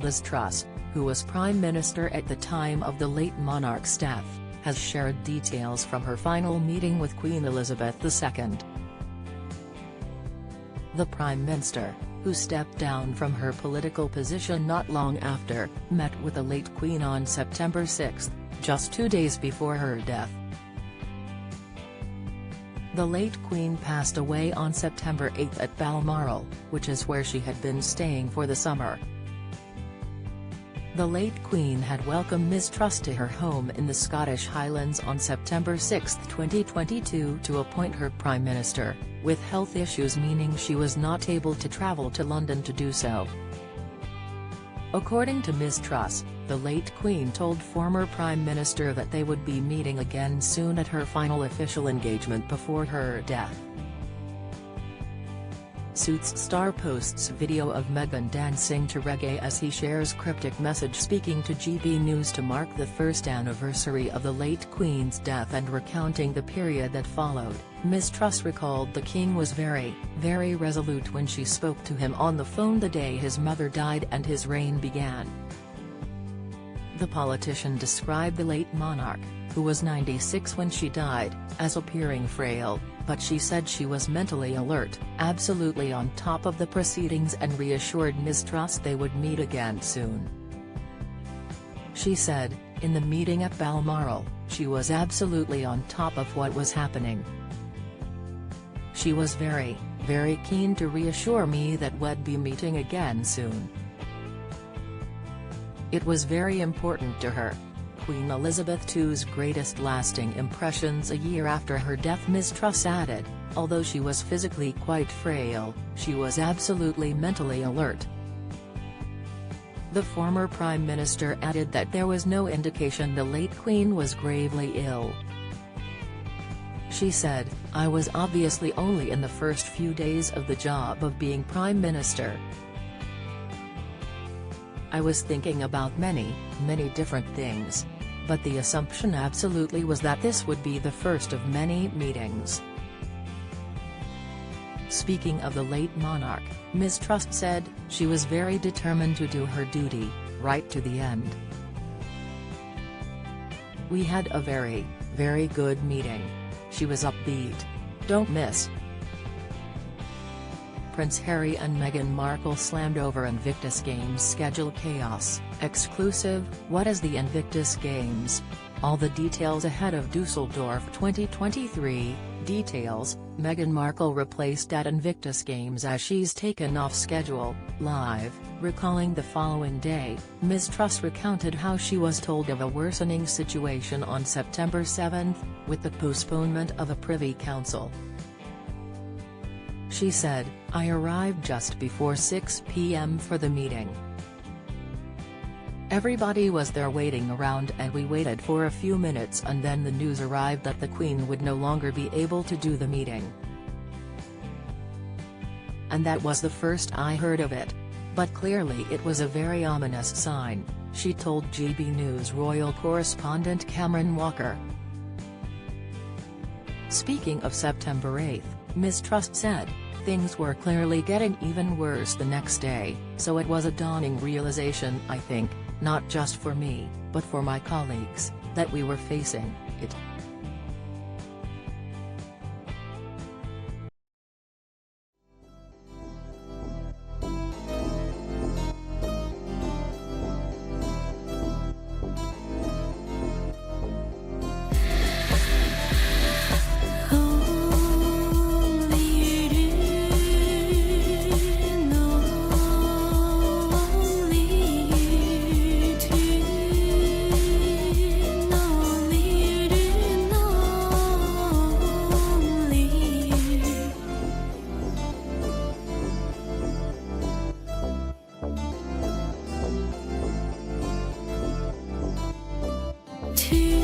Liz Truss, who was Prime Minister at the time of the late monarch's death, has shared details from her final meeting with Queen Elizabeth II. The Prime Minister, who stepped down from her political position not long after, met with the late Queen on September 6, just 2 days before her death. The late Queen passed away on September 8 at Balmoral, which is where she had been staying for the summer. The late Queen had welcomed Ms Truss to her home in the Scottish Highlands on September 6, 2022 to appoint her Prime Minister, with health issues meaning she was not able to travel to London to do so. According to Ms Truss, the late Queen told former Prime Minister that they would be meeting again soon at her final official engagement before her death. Suits star posts video of Meghan dancing to reggae as he shares cryptic message speaking to GB News to mark the first anniversary of the late Queen's death and recounting the period that followed. Ms Truss recalled the King was very, very resolute when she spoke to him on the phone the day his mother died and his reign began. The politician described the late monarch, who was 96 when she died, as appearing frail, but she said she was mentally alert, absolutely on top of the proceedings and reassured Ms Truss they would meet again soon. She said, in the meeting at Balmoral, she was absolutely on top of what was happening. She was very, very keen to reassure me that we'd be meeting again soon. It was very important to her. Queen Elizabeth II's greatest lasting impressions a year after her death. Ms Truss added, although she was physically quite frail, she was absolutely mentally alert. The former Prime Minister added that there was no indication the late Queen was gravely ill. She said, I was obviously only in the first few days of the job of being Prime Minister. I was thinking about many, many different things. But the assumption absolutely was that this would be the first of many meetings. Speaking of the late monarch, Ms Truss said, she was very determined to do her duty, right to the end. We had a very, very good meeting. She was upbeat. Don't miss. Prince Harry and Meghan Markle slammed over Invictus Games schedule chaos. Exclusive, what is the Invictus Games? All the details ahead of Dusseldorf 2023. Details, Meghan Markle replaced at Invictus Games as she's taken off schedule. Live, recalling the following day, Ms Truss recounted how she was told of a worsening situation on September 7, with the postponement of a Privy Council. She said, I arrived just before 6 p.m. for the meeting. Everybody was there waiting around and we waited for a few minutes and then the news arrived that the Queen would no longer be able to do the meeting. And that was the first I heard of it. But clearly it was a very ominous sign, she told GB News royal correspondent Cameron Walker. Speaking of September 8, Ms Truss said, things were clearly getting even worse the next day, so it was a dawning realization I think, not just for me, but for my colleagues, that we were facing it. To